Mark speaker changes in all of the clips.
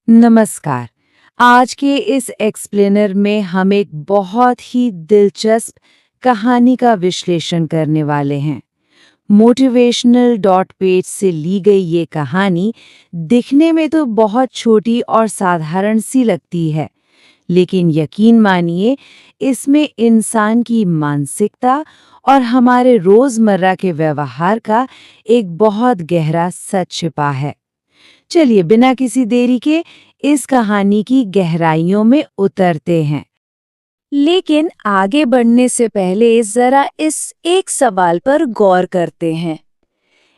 Speaker 1: नमस्कार। आज के इस एक्सप्लेनर में हम एक बहुत ही दिलचस्प कहानी का विश्लेषण करने वाले हैं। मोटिवेशनल डॉट पेज से ली गई ये कहानी दिखने में तो बहुत छोटी और साधारण सी लगती है, लेकिन यकीन मानिए इसमें इंसान की मानसिकता और हमारे रोजमर्रा के व्यवहार का एक बहुत गहरा सच छिपा है। चलिए बिना किसी देरी के इस कहानी की गहराइयों में उतरते हैं। लेकिन आगे बढ़ने से पहले जरा इस एक सवाल पर गौर करते हैं।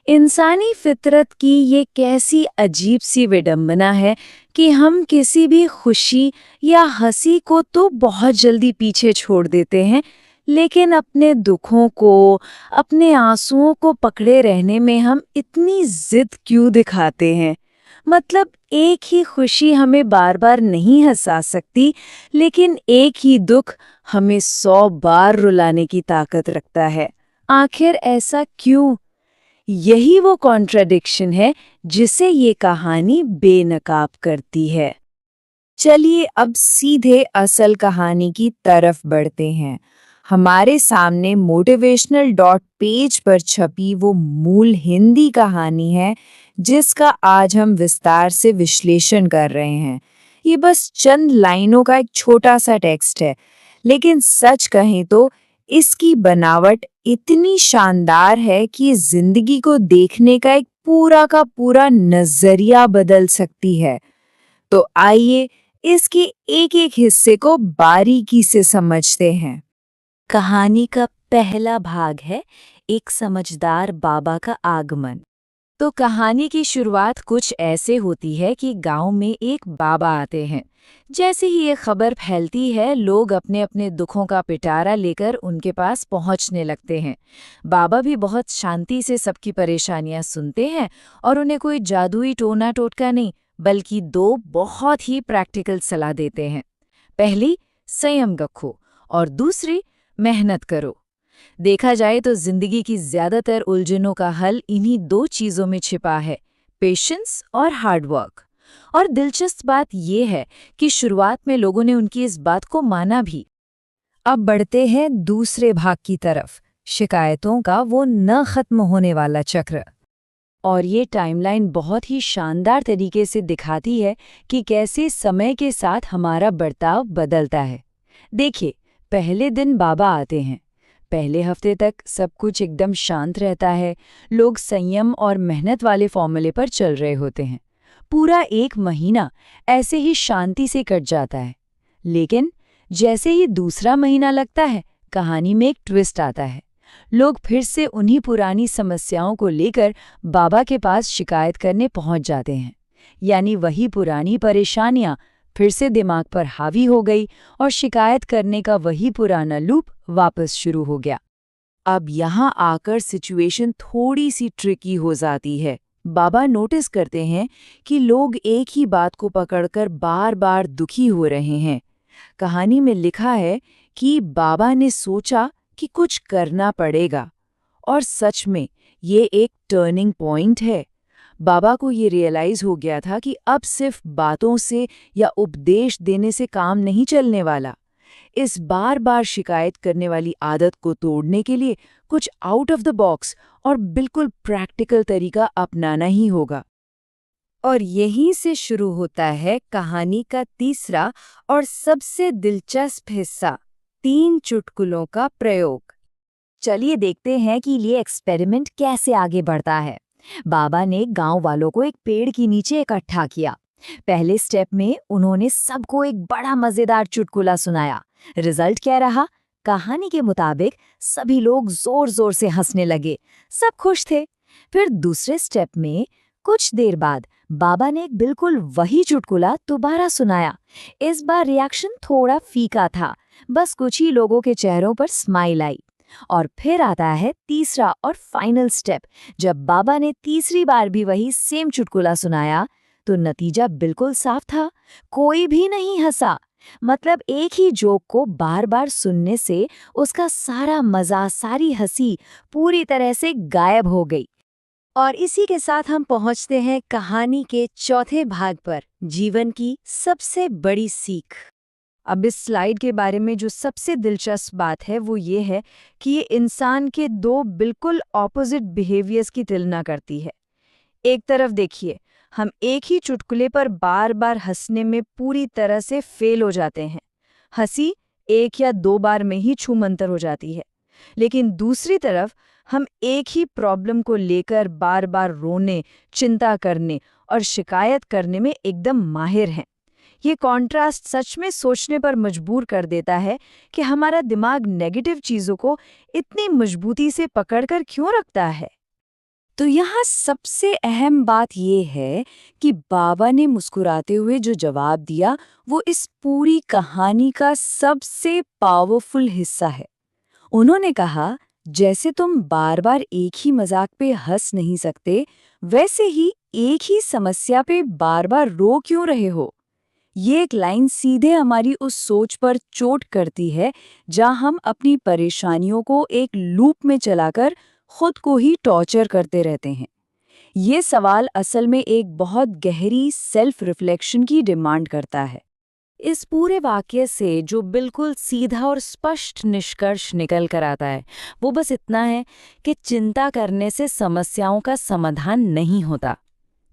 Speaker 1: इंसानी फितरत की ये कैसी अजीब सी विडंबना है कि हम किसी भी खुशी या हंसी को तो बहुत जल्दी पीछे छोड़ देते हैं, लेकिन अपने दुखों को, अपने आंसुओं को पकड़े रहने में हम इतनी जिद क्यों दिखाते हैं। मतलब एक ही खुशी हमें बार बार नहीं हंसा सकती, लेकिन एक ही दुख हमें 100 बार रुलाने की ताकत रखता है। आखिर ऐसा क्यों? यही वो कॉन्ट्राडिक्शन है जिसे ये कहानी बेनकाब करती है। चलिए अब सीधे असल कहानी की तरफ बढ़ते हैं। हमारे सामने मोटिवेशनल डॉट पेज पर छपी वो मूल हिंदी कहानी है जिसका आज हम विस्तार से विश्लेषण कर रहे हैं। ये बस चंद लाइनों का एक छोटा सा टेक्स्ट है, लेकिन सच कहें तो इसकी बनावट इतनी शानदार है कि जिंदगी को देखने का एक पूरा का पूरा नजरिया बदल सकती है। तो आइए इसके एक एक हिस्से को बारीकी से समझते हैं। कहानी का पहला भाग है एक समझदार बाबा का आगमन। तो कहानी की शुरुआत कुछ ऐसे होती है कि गांव में एक बाबा आते हैं। जैसे ही ये खबर फैलती है, लोग अपने अपने दुखों का पिटारा लेकर उनके पास पहुंचने लगते हैं। बाबा भी बहुत शांति से सबकी परेशानियां सुनते हैं और उन्हें कोई जादुई टोना टोटका नहीं, बल्कि 2 बहुत ही प्रैक्टिकल सलाह देते हैं। पहली, संयम रखो, और दूसरी, मेहनत करो। देखा जाए तो जिंदगी की ज्यादातर उलझनों का हल इन्हीं 2 चीजों में छिपा है, पेशेंस और हार्ड वर्क। और दिलचस्प बात यह है कि शुरुआत में लोगों ने उनकी इस बात को माना भी। अब बढ़ते हैं दूसरे भाग की तरफ, शिकायतों का वो न खत्म होने वाला चक्र। और ये टाइमलाइन बहुत ही शानदार तरीके से दिखाती है कि कैसे समय के साथ हमारा बर्ताव बदलता है। देखिए, पहले दिन बाबा आते हैं। पहले हफ्ते तक सब कुछ एकदम शांत रहता है। लोग संयम और मेहनत वाले फॉर्मूले पर चल रहे होते हैं। पूरा 1 महीना ऐसे ही शांति से कट जाता है। लेकिन जैसे ही दूसरा महीना लगता है, कहानी में एक ट्विस्ट आता है। लोग फिर से उन्हीं पुरानी समस्याओं को लेकर बाबा के पास शिकायत करने पहुंच जाते हैं। यानी वही पुरानी परेशानियां फिर से दिमाग पर हावी हो गई और शिकायत करने का वही पुराना लूप वापस शुरू हो गया। अब यहाँ आकर सिचुएशन थोड़ी सी ट्रिकी हो जाती है। बाबा नोटिस करते हैं कि लोग एक ही बात को पकड़कर बार बार दुखी हो रहे हैं। कहानी में लिखा है कि बाबा ने सोचा कि कुछ करना पड़ेगा, और सच में ये एक टर्निंग पॉइंट है। बाबा को ये रियलाइज हो गया था कि अब सिर्फ बातों से या उपदेश देने से काम नहीं चलने वाला। इस बार बार शिकायत करने वाली आदत को तोड़ने के लिए कुछ आउट ऑफ द बॉक्स और बिल्कुल प्रैक्टिकल तरीका अपनाना ही होगा। और यहीं से शुरू होता है कहानी का तीसरा और सबसे दिलचस्प हिस्सा, 3 चुटकुलों का प्रयोग। चलिए देखते हैं कि ये एक्सपेरिमेंट कैसे आगे बढ़ता है। बाबा ने गांव वालों को एक पेड़ के नीचे इकट्ठा किया। पहले स्टेप में उन्होंने सबको एक बड़ा मजेदार चुटकुला सुनाया। रिजल्ट क्या रहा? कहानी के मुताबिक सभी लोग जोर जोर से हंसने लगे। सब खुश थे। फिर दूसरे स्टेप में कुछ देर बाद बाबा ने एक बिल्कुल वही चुटकुला दोबारा सुनाया। इस बार रिएक्शन थोड़ा फीका था, बस कुछ ही लोगों के चेहरों पर स्माइल आई। और फिर आता है तीसरा और फाइनल स्टेप। जब बाबा ने तीसरी बार भी वही सेम चुटकुला सुनाया तो नतीजा बिल्कुल साफ था, कोई भी नहीं हंसा। मतलब एक ही जोक को बार बार सुनने से उसका सारा मजा, सारी हंसी पूरी तरह से गायब हो गई।
Speaker 2: और इसी के साथ हम पहुंचते हैं कहानी के चौथे भाग पर, जीवन की सबसे बड़ी सीख। अब इस स्लाइड के बारे में जो सबसे दिलचस्प बात है वो ये है कि ये इंसान के दो बिल्कुल ऑपोजिट बिहेवियर्स की तुलना करती है। एक तरफ देखिए, हम एक ही चुटकुले पर बार बार हंसने में पूरी तरह से फेल हो जाते हैं। हंसी एक या दो बार में ही छूमंतर हो जाती है। लेकिन दूसरी तरफ हम एक ही प्रॉब्लम को लेकर बार बार रोने, चिंता करने और शिकायत करने में एकदम माहिर हैं। ये कॉन्ट्रास्ट सच में सोचने पर मजबूर कर देता है कि हमारा दिमाग नेगेटिव चीज़ों को इतनी मजबूती से पकड़कर क्यों रखता है।
Speaker 1: तो यहाँ सबसे अहम बात ये है कि बाबा ने मुस्कुराते हुए जो जवाब दिया वो इस पूरी कहानी का सबसे पावरफुल हिस्सा है। उन्होंने कहा, जैसे तुम बार बार एक ही मजाक पे हंस नहीं सकते, वैसे ही एक ही समस्या पे बार बार रो क्यों रहे हो। ये एक लाइन सीधे हमारी उस सोच पर चोट करती है जहां हम अपनी परेशानियों को एक लूप में चलाकर खुद को ही टॉर्चर करते रहते हैं। ये सवाल असल में एक बहुत गहरी सेल्फ रिफ्लेक्शन की डिमांड करता है। इस पूरे वाक्य से जो बिल्कुल सीधा और स्पष्ट निष्कर्ष निकल कर आता है वो बस इतना है कि चिंता करने से समस्याओं का समाधान नहीं होता।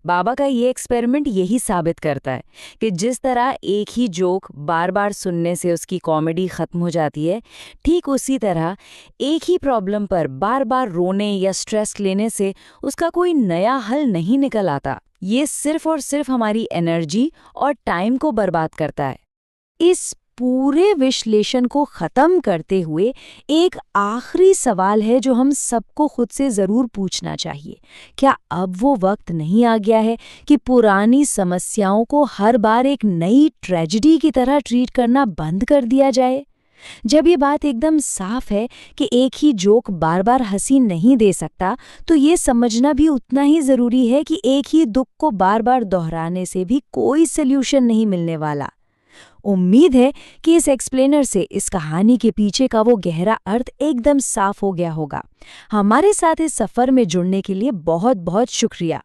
Speaker 1: बाबा का ये एक्सपेरिमेंट यही साबित करता है कि जिस तरह एक ही जोक बार बार सुनने से उसकी कॉमेडी खत्म हो जाती है, ठीक उसी तरह एक ही प्रॉब्लम पर बार बार रोने या स्ट्रेस लेने से उसका कोई नया हल नहीं निकल आता। ये सिर्फ और सिर्फ हमारी एनर्जी और टाइम को बर्बाद करता है। इस पूरे विश्लेषण को खत्म करते हुए एक आखिरी सवाल है जो हम सबको खुद से जरूर पूछना चाहिए। क्या अब वो वक्त नहीं आ गया है कि पुरानी समस्याओं को हर बार एक नई ट्रेजेडी की तरह ट्रीट करना बंद कर दिया जाए? जब ये बात एकदम साफ है कि एक ही जोक बार बार हंसी नहीं दे सकता, तो ये समझना भी उतना ही जरूरी है कि एक ही दुख को बार बार दोहराने से भी कोई सल्यूशन नहीं मिलने वाला। उम्मीद है कि इस एक्सप्लेनर से इस कहानी के पीछे का वो गहरा अर्थ एकदम साफ हो गया होगा। हमारे साथ इस सफर में जुड़ने के लिए बहुत बहुत शुक्रिया।